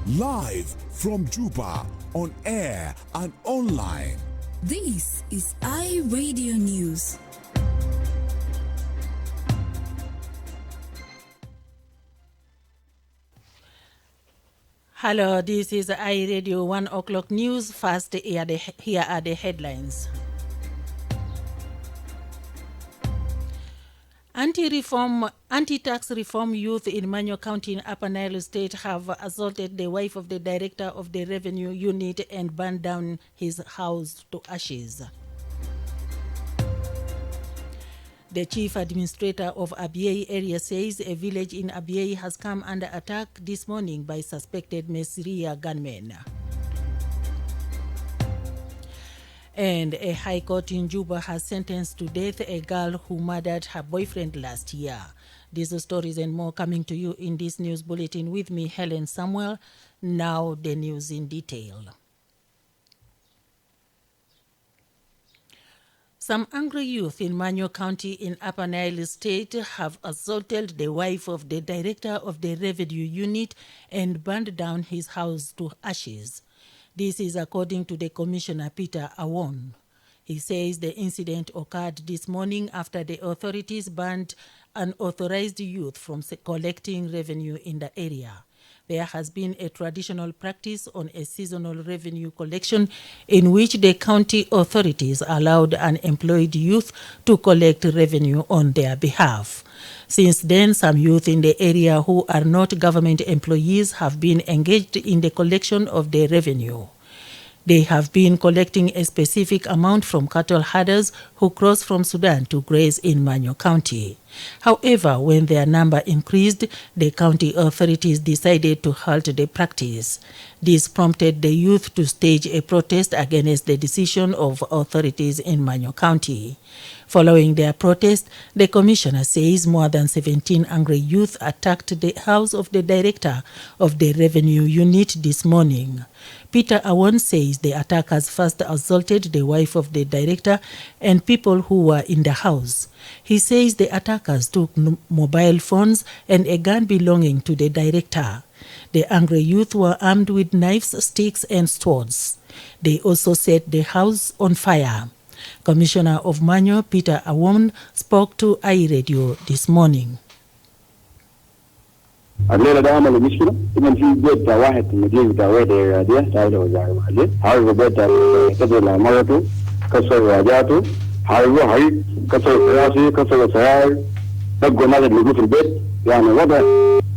Live from Juba, on air and online. This is iRadio News. Hello, this is iRadio 1 o'clock news. First, here are the headlines. Anti-tax reform youth in Manyo County in Upper Nile State have assaulted the wife of the director of the revenue unit and burned down his house to ashes. The chief administrator of Abyei area says a village in Abyei has come under attack this morning by suspected Mesiria gunmen. And a high court in Juba has sentenced to death a girl who murdered her boyfriend last year. These stories and more coming to you in this news bulletin with me, Helen Samuel. Now the news in detail. Some angry youth in Manyo County in Upper Nile State have assaulted the wife of the director of the revenue unit and burned down his house to ashes. This is according to the Commissioner Peter Awon. He says the incident occurred this morning after the authorities banned unauthorized youth from collecting revenue in the area. There has been a traditional practice on a seasonal revenue collection in which the county authorities allowed unemployed youth to collect revenue on their behalf. Since then, some youth in the area who are not government employees have been engaged in the collection of the revenue. They have been collecting a specific amount from cattle herders who cross from Sudan to graze in Manyo County. However, when their number increased, the county authorities decided to halt the practice. This prompted the youth to stage a protest against the decision of authorities in Manyo County. Following their protest, the commissioner says more than 17 angry youth attacked the house of the director of the revenue unit this morning. Peter Awon says the attackers first assaulted the wife of the director and people who were in the house. He says the attackers took mobile phones and a gun belonging to the director. The angry youth were armed with knives, sticks, and swords. They also set the house on fire. Commissioner of Manyo, Peter Awon, spoke to iRadio this morning. الليله ده عملوا مشكله طبعا في بيت بتاع واحد في المدينه بتاع وادي دي تعالى وزاره المحليه حاربوا بيت كسر مرته كسر واجاته حاربوا حريق كسر كراسي كسر سراير دقوا الناس اللي في البيت يعني وضع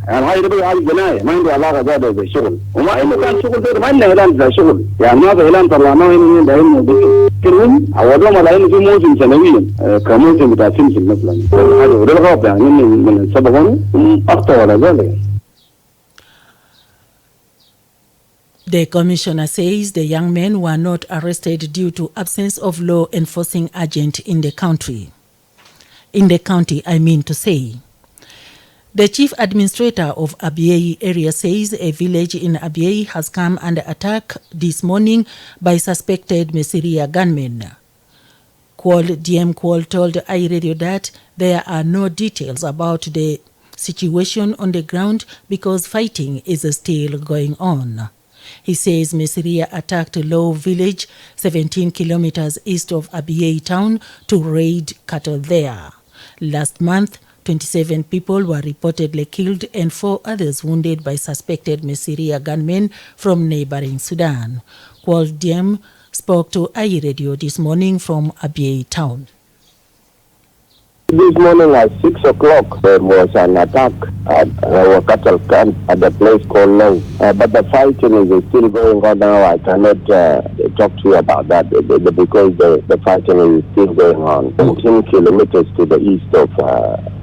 يعني هاي ده بقى جنايه ما عنده علاقه ده زي شغل وما انه كان شغل ده ما انه اعلان زي شغل يعني هذا اعلان طلعناه هنا ده انه كلهم عوضوهم على انه في موسم سنويا كموسم بتاع سمسم مثلا هذا وده الغلط يعني من السبب هم اخطاوا على ذلك. The commissioner says the young men were not arrested due to absence of law enforcing agent in the county. The chief administrator of Abyei area says a village in Abyei has come under attack this morning by suspected Mesiria gunmen. DM Kwal told iRadio that there are no details about the situation on the ground because fighting is still going on. He says Mesiria attacked Low village 17 kilometers east of Abyei town to raid cattle there. Last month, 27 people were reportedly killed and 4 others wounded by suspected Mesiria gunmen from neighboring Sudan. Kwal Diem spoke to iRadio this morning from Abyei town. This morning at 6 o'clock, there was an attack at our cattle camp at the place called Low. But the fighting is still going on now. I cannot talk to you about that because the fighting is still going on 17 kilometers to the east of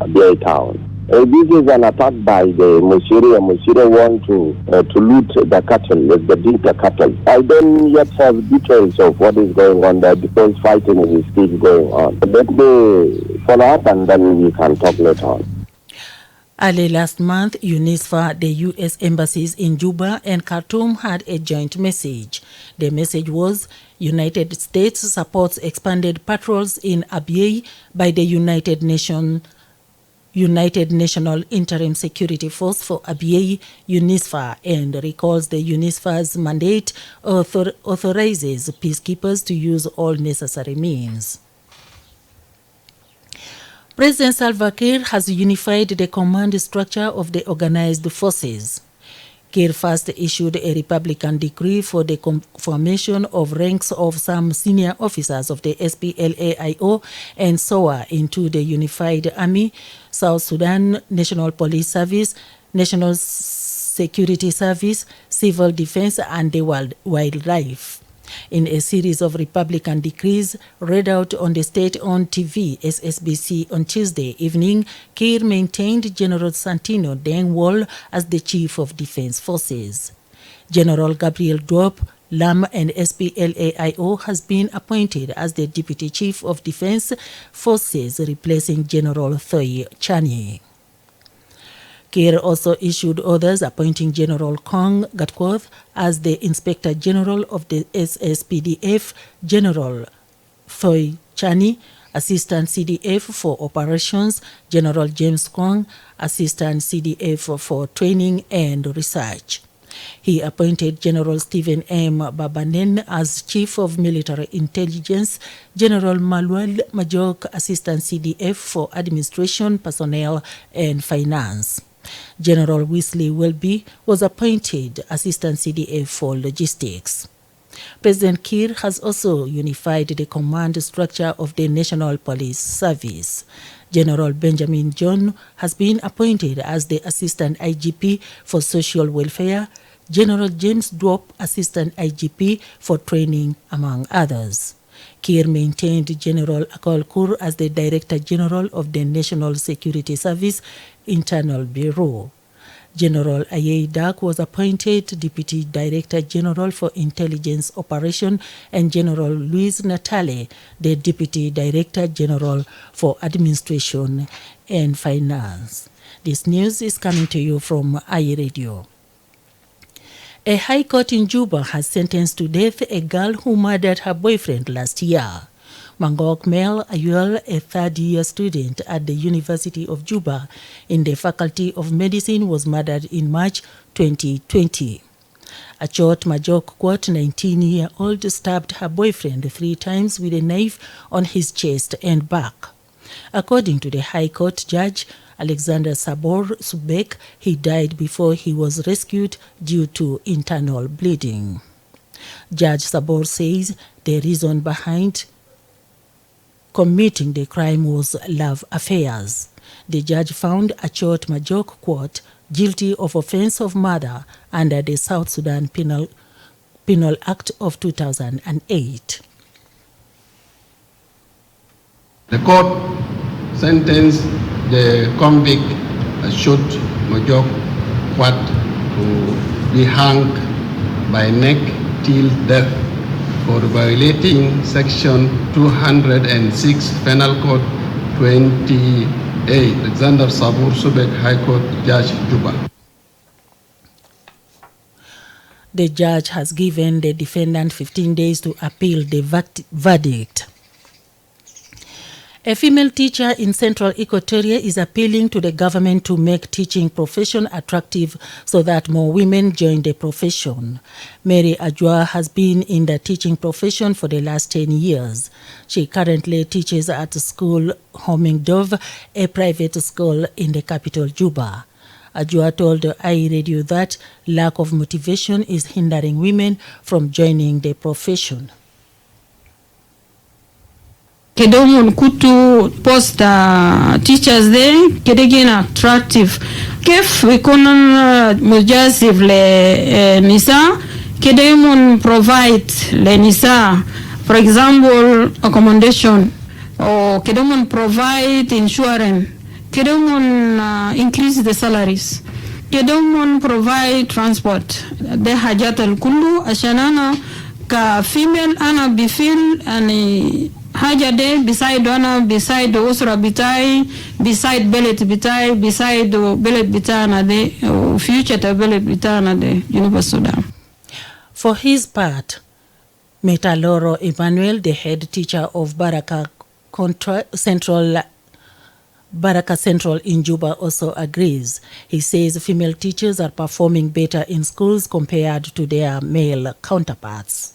Abyei town. This is an attack by the Mesiria. Mesiria want to loot the cattle, the Dinka cattle. I don't yet have details of what is going on there because fighting is still going on. Let me follow up and then we can talk later on. Early last month, UNISFA, the U.S. embassies in Juba and Khartoum had a joint message. The message was, United States supports expanded patrols in Abyei by the United Nations United National Interim Security Force for Abyei, UNISFA, and recalls the UNISFA's mandate authorizes peacekeepers to use all necessary means. President Salva Kiir has unified the command structure of the organized forces. Kiir first issued a Republican decree for the formation of ranks of some senior officers of the SPLA-IO and SOA into the Unified Army, South Sudan National Police Service, National Security Service, Civil Defense, and the Wildlife. In a series of Republican decrees read out on the state-owned TV SSBC on Tuesday evening, Kiir maintained General Santino Dengwall as the Chief of Defense Forces. General Gabriel Diop, LAM and SPLA-IO has been appointed as the Deputy Chief of Defense Forces, replacing General Thoy Chani. Kiir also issued orders appointing General Kong Gatkuoth as the Inspector General of the SSPDF, General Thoy Chani, Assistant CDF for Operations, General James Kong, Assistant CDF for Training and Research. He appointed General Stephen M. Babanen as Chief of Military Intelligence, General Maluel Majok, Assistant CDF for Administration, Personnel and Finance. General Wesley Welby was appointed Assistant CDF for Logistics. President Kiir has also unified the command structure of the National Police Service. General Benjamin John has been appointed as the Assistant IGP for Social Welfare, General James Diop, Assistant IGP for Training, among others. Kiir maintained General Akol Kur as the Director General of the National Security Service Internal Bureau. General Ayei Dak was appointed Deputy Director General for Intelligence Operation, and General Luis Natale, the Deputy Director General for Administration and Finance. This news is coming to you from iRadio. A high court in Juba has sentenced to death a girl who murdered her boyfriend last year. Mangok Mel Ayuel, a third-year student at the University of Juba in the Faculty of Medicine, was murdered in March 2020. Achot Majok Kwot, 19-year-old, stabbed her boyfriend 3 times with a knife on his chest and back. According to the High Court judge, Alexander Sabor Subek, he died before he was rescued due to internal bleeding. Judge Sabor says the reason behind committing the crime was love affairs. The judge found Achot Majok Kwot guilty of offense of murder under the South Sudan Penal Act of 2008. The court sentenced the convict Achot Majok Kwot to be hung by neck till death for violating Section 206 Penal Code 28. Alexander Sabur Subek, High Court Judge, Juba. The judge has given the defendant 15 days to appeal the verdict. A female teacher in Central Equatoria is appealing to the government to make teaching profession attractive so that more women join the profession. Mary Ajua has been in the teaching profession for the last 10 years. She currently teaches at school Homing Dove, a private school in the capital, Juba. Ajua told iRadio that lack of motivation is hindering women from joining the profession. Kedomun kutu post teachers there kedegin attractive kef ikonon mujazif le nisa kedemun provide le nisa, for example accommodation, or kedemun provide insurance, kedemun increase the salaries, kedemun provide transport. De hajat al kullu ashanana ka female ana bifil ani haja de beside wana, beside the usra bitai, beside belet bitai, beside the belet bitana de future ta belet bitana de University Sudan. For his part, Metaloro Emmanuel, the head teacher of Baraka Central Baraka Central in Juba also agrees. He says female teachers are performing better in schools compared to their male counterparts.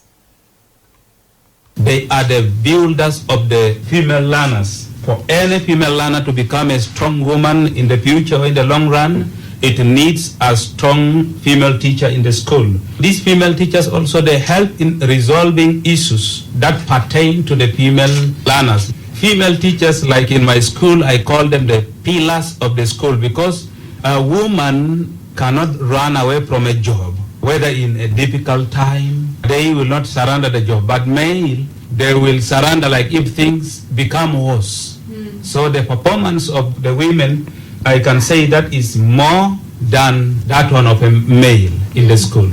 They are the builders of the female learners. For any female learner to become a strong woman in the future or in the long run, it needs a strong female teacher in the school. These female teachers also, they help in resolving issues that pertain to the female learners. Female teachers, like in my school, I call them the pillars of the school, because a woman cannot run away from a job, whether in a difficult time. They will not surrender the job, but male, they will surrender like if things become worse. So the performance of the women, I can say that is more than that one of a male in the school.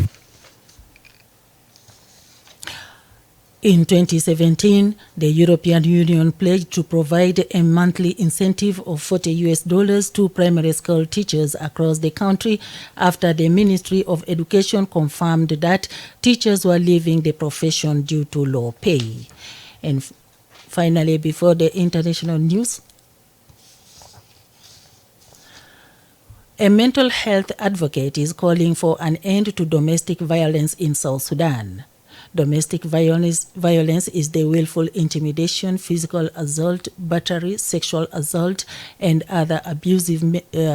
In 2017, the European Union pledged to provide a monthly incentive of $40 to primary school teachers across the country after the Ministry of Education confirmed that teachers were leaving the profession due to low pay. And finally, before the international news, a mental health advocate is calling for an end to domestic violence in South Sudan. Domestic violence is the willful intimidation, physical assault, battery, sexual assault, and other abusive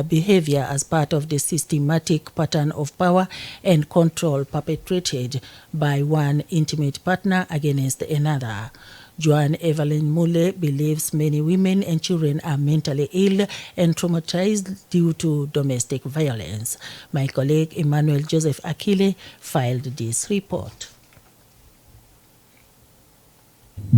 behavior as part of the systematic pattern of power and control perpetrated by one intimate partner against another. Joan Evelyn Mule believes many women and children are mentally ill and traumatized due to domestic violence. My colleague Emmanuel Joseph Akile filed this report.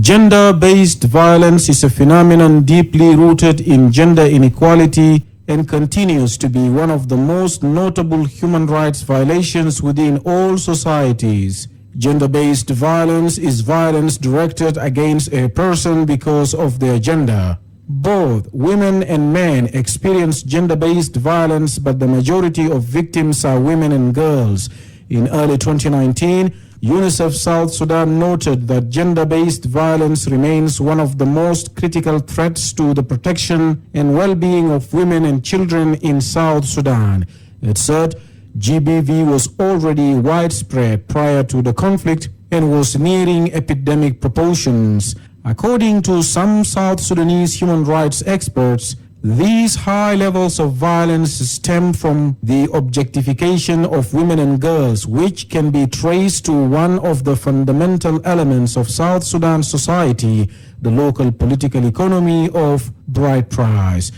Gender-based violence is a phenomenon deeply rooted in gender inequality and continues to be one of the most notable human rights violations within all societies. Gender-based violence is violence directed against a person because of their gender. Both women and men experience gender-based violence, but the majority of victims are women and girls. In early 2019, UNICEF South Sudan noted that gender-based violence remains one of the most critical threats to the protection and well-being of women and children in South Sudan. It said GBV was already widespread prior to the conflict and was nearing epidemic proportions. According to some South Sudanese human rights experts, these high levels of violence stem from the objectification of women and girls, which can be traced to one of the fundamental elements of South Sudan society, the local political economy of bride price.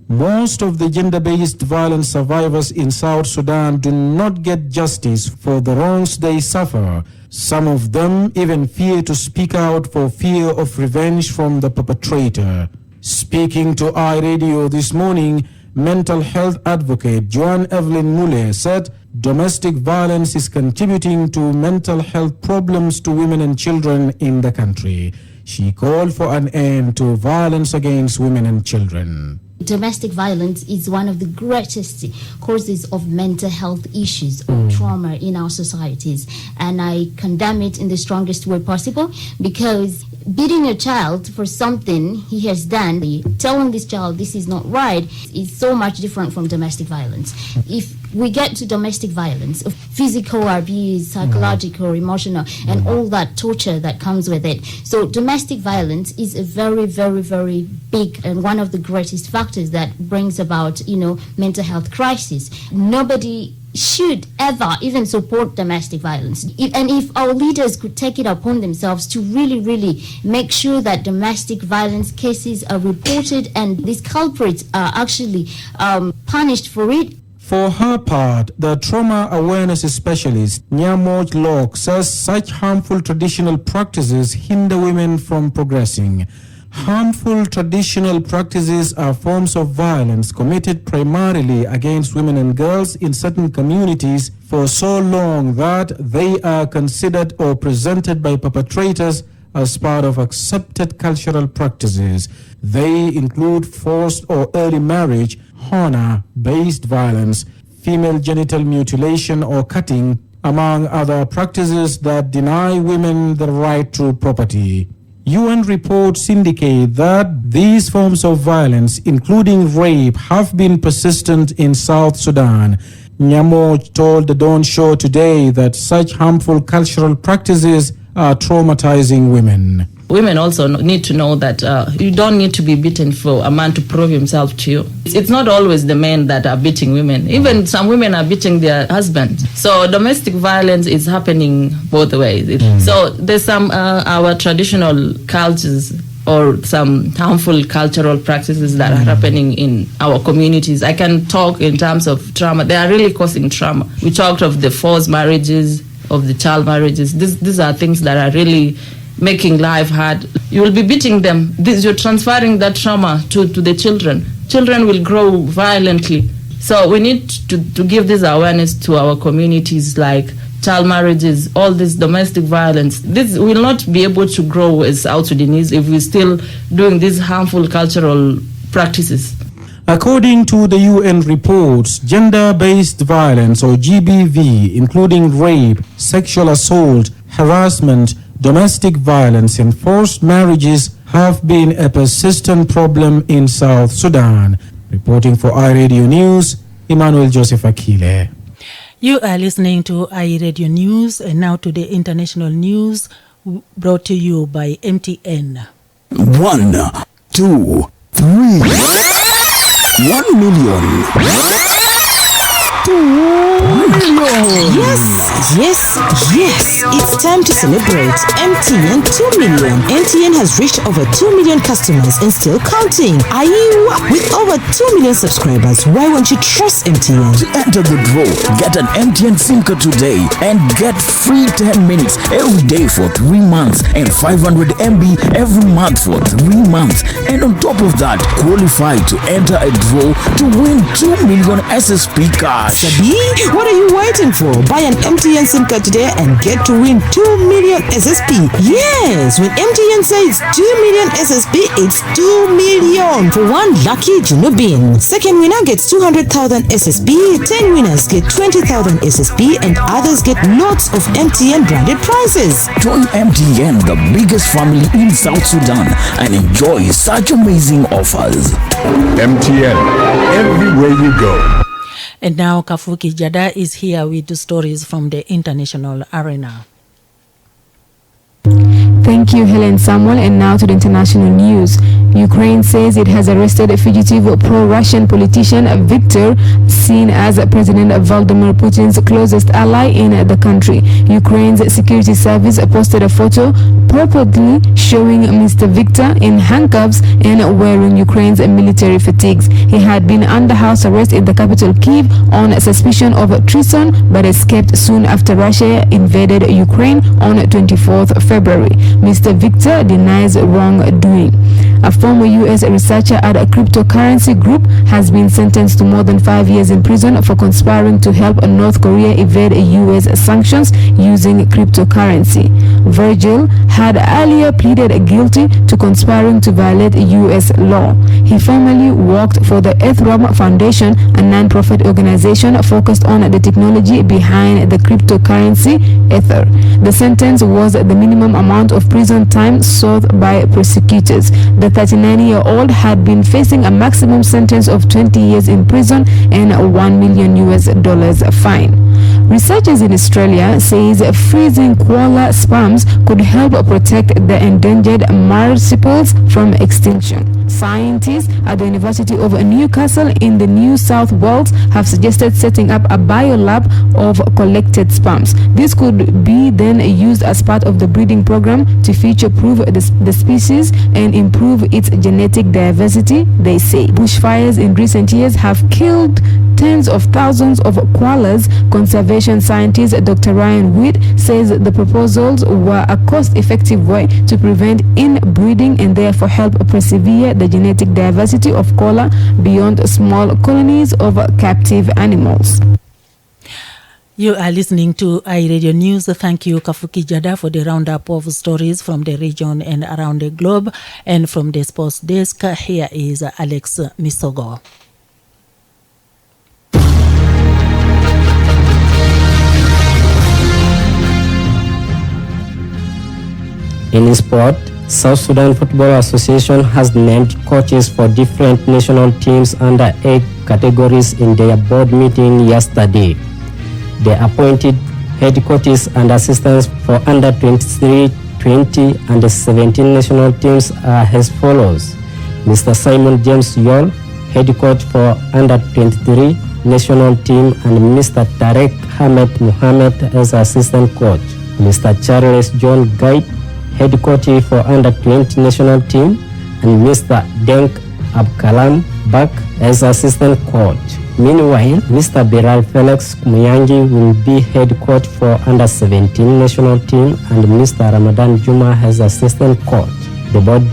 Most of the gender-based violence survivors in South Sudan do not get justice for the wrongs they suffer. Some of them even fear to speak out for fear of revenge from the perpetrator. Speaking to iRadio this morning, mental health advocate Joan Evelyn Mule said domestic violence is contributing to mental health problems to women and children in the country. She called for an end to violence against women and children. Domestic violence is one of the greatest causes of mental health issues or trauma in our societies. And I condemn it in the strongest way possible, because beating a child for something he has done, telling this child this is not right, is so much different from domestic violence. If we get to domestic violence, physical abuse, psychological, emotional, and all that torture that comes with it. So domestic violence is a very, very, very big and one of the greatest factors that brings about, mental health crisis. Nobody should ever even support domestic violence. If our leaders could take it upon themselves to really, really make sure that domestic violence cases are reported and these culprits are actually punished for it. For her part, the trauma awareness specialist Nyamoj Lok says such harmful traditional practices hinder women from progressing. Harmful traditional practices are forms of violence committed primarily against women and girls in certain communities for so long that they are considered or presented by perpetrators as part of accepted cultural practices. They include forced or early marriage, honor-based violence, female genital mutilation or cutting, among other practices that deny women the right to property. UN reports indicate that these forms of violence, including rape, have been persistent in South Sudan. Nyamo told the Dawn Show today that such harmful cultural practices are traumatizing women. Women also need to know that you don't need to be beaten for a man to prove himself to you. It's not always the men that are beating women. Even some women are beating their husbands. So domestic violence is happening both ways. So there's some our traditional cultures or some harmful cultural practices that are happening in our communities. I can talk in terms of trauma. They are really causing trauma. We talked of the forced marriages, of the child marriages. These are things that are really making life hard. You will be beating them. You're transferring that trauma to the children. Children will grow violently. So we need to give this awareness to our communities, like child marriages, all this domestic violence. This will not be able to grow as South Sudanese if we're still doing these harmful cultural practices. According to the UN reports, gender-based violence or GBV, including rape, sexual assault, harassment, domestic violence and forced marriages have been a persistent problem in South Sudan. Reporting for iRadio News, Emmanuel Joseph Akile. You are listening to iRadio News, and now to the international news brought to you by MTN. 1, 2, 3. 1 million. 2 million. Yes. It's time to celebrate. MTN 2 million. MTN has reached over 2 million customers and still counting. Are you? With over 2 million subscribers, why won't you trust MTN? To enter the draw, get an MTN SIM card today and get free 10 minutes every day for 3 months and 500 MB every month for 3 months. And on top of that, qualify to enter a draw to win 2 million SSP cards. Sabi, what are you waiting for? Buy an MTN SIM card today and get to win 2 million SSP. Yes, when MTN says 2 million SSP, it's 2 million for one lucky Junubin. Second winner gets 200,000 SSP, 10 winners get 20,000 SSP, and others get lots of MTN branded prizes. Join MTN, the biggest family in South Sudan, and enjoy such amazing offers. MTN, everywhere you go. And now Kafuki Jada is here with the stories from the international arena. Thank you, Helen Samuel. And now to the international news. Ukraine says it has arrested a fugitive pro-Russian politician, Viktor, seen as President Vladimir Putin's closest ally in the country. Ukraine's security service posted a photo purportedly showing Mr. Viktor in handcuffs and wearing Ukraine's military fatigues. He had been under house arrest in the capital Kyiv on suspicion of treason, but escaped soon after Russia invaded Ukraine on 24th February. Mr. Viktor denies wrongdoing. A former U.S. researcher at a cryptocurrency group has been sentenced to more than 5 years in prison for conspiring to help North Korea evade U.S. sanctions using cryptocurrency. Virgil had earlier pleaded guilty to conspiring to violate U.S. law. He formerly worked for the Ethereum Foundation, a non-profit organization focused on the technology behind the cryptocurrency Ether. The sentence was the minimum amount of prison time sought by prosecutors. The 39-year-old had been facing a maximum sentence of 20 years in prison and $1 million fine. Researchers in Australia says freezing koala sperms could help protect the endangered marsupials from extinction. Scientists at the University of Newcastle in the New South Wales have suggested setting up a biolab of collected sperms. This could be then used as part of the breeding program to future-proof the species and improve its genetic diversity, they say. Bushfires in recent years have killed tens of thousands of koalas. Conservation scientist Dr. Ryan Witt says the proposals were a cost-effective way to prevent inbreeding and therefore help persevere the genetic diversity of koala beyond small colonies of captive animals. You are listening to iRadio News. Thank you, Kafuki Jada, for the roundup of stories from the region and around the globe. And from the sports desk, here is Alex Misogo. In sport, South Sudan Football Association has named coaches for different national teams under 8 categories in their board meeting yesterday. They appointed head coaches and assistants for under 23, 20 and 17 national teams are as follows. Mr. Simon James Yol, head coach for under 23 national team, and Mr. Tarek Hamed Mohamed as assistant coach. Mr. Charles John Guide, head coach for under 20 national team, and Mr. Denk Abkalam Bak as assistant coach. Meanwhile, Mr. Biral Felix Muyangi will be head coach for under 17 national team, and Mr. Ramadan Juma as assistant coach. The board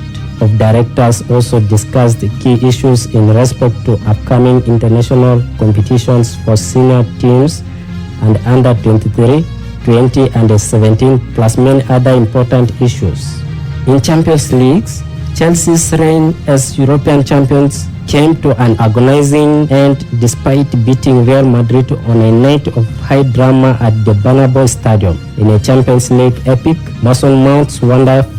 of directors also discussed key issues in respect to upcoming international competitions for senior teams and under 23, 20 and 17, plus many other important issues. In Champions Leagues, Chelsea's reign as European champions came to an agonizing end despite beating Real Madrid on a night of high drama at the Bernabeu Stadium. In a Champions League epic, Mason Mount's wonderful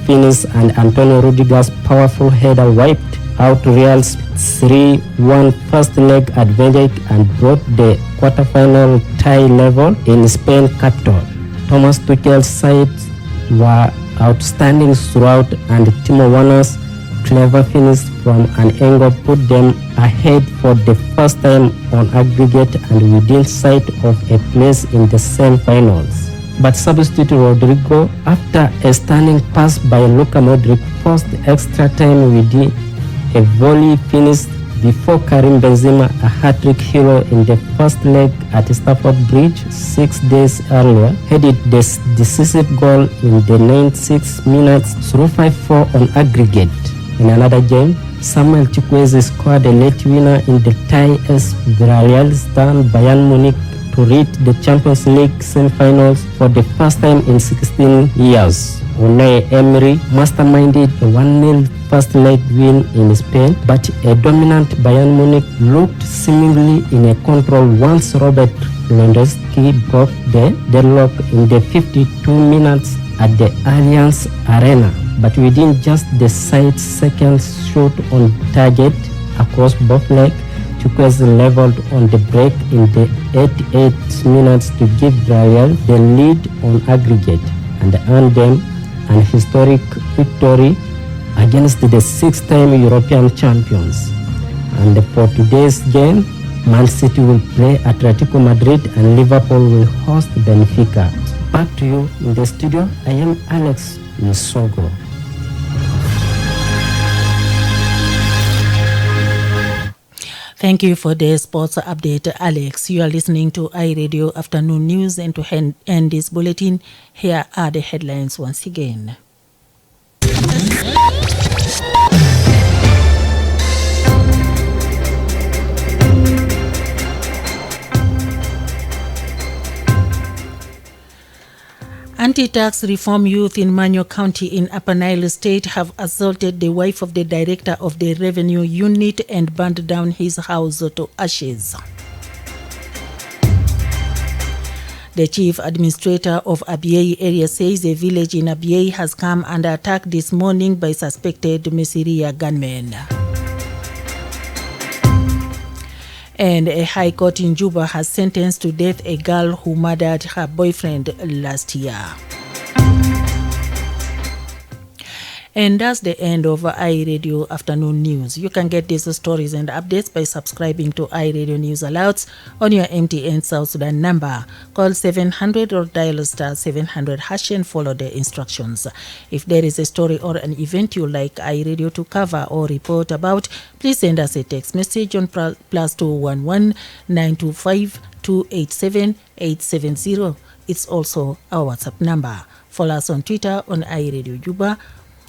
finish and Antonio Rudiger's powerful header wiped out Real's 3-1 first leg advantage and brought the quarterfinal tie level in Spain capital. Thomas Tuchel's sides were outstanding throughout, and Timo Werner's clever finish from an angle put them ahead for the first time on aggregate and within sight of a place in the semi-finals. But substitute Rodrigo, after a stunning pass by Luka Modric, forced extra time within a volley finish before Karim Benzema, a hat-trick hero in the first leg at Stamford Bridge 6 days earlier, headed the decisive goal in the 96 minutes through 5-4 on aggregate. In another game, Samuel Chukwueze scored a late winner in the tie as Villarreal stunned Bayern Munich to reach the Champions League semi-finals for the first time in 16 years. Unai Emery masterminded a 1-0 first leg win in Spain, but a dominant Bayern Munich looked seemingly in a control once Robert Lewandowski broke the deadlock in the 52 minutes at the Allianz Arena. But within just the side's second shot on target across both legs, Chukwueze leveled on the break in the 88 minutes to give Villarreal the lead on aggregate and earn them an historic victory against the six-time European champions. And for today's game, Man City will play Atletico Madrid and Liverpool will host Benfica. Back to you in the studio. I am Alex Misogo. Thank you for the sports update, Alex. You are listening to iRadio Afternoon News, and to end this bulletin, here are the headlines once again. Anti-tax reform youth in Manyo County in Upper Nile State have assaulted the wife of the director of the revenue unit and burned down his house to ashes. The chief administrator of Abyei area says a village in Abyei has come under attack this morning by suspected Mesiria gunmen. And a high court in Juba has sentenced to death a girl who murdered her boyfriend last year. And that's the end of iRadio Afternoon News. You can get these stories and updates by subscribing to iRadio News Alerts on your MTN South Sudan number. Call 700 or dial *700# and follow the instructions. If there is a story or an event you like iRadio to cover or report about, please send us a text message on +211 925 287 870. It's also our WhatsApp number. Follow us on Twitter on iRadio Juba,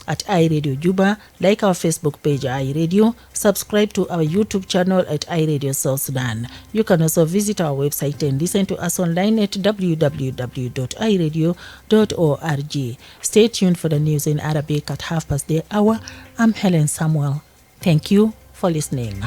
at iRadio Juba, like our Facebook page iRadio, subscribe to our YouTube channel at iRadio South Sudan. You can also visit our website and listen to us online at www.iradio.org. Stay tuned for the news in Arabic at 1:30. I'm Helen Samuel. Thank you for listening.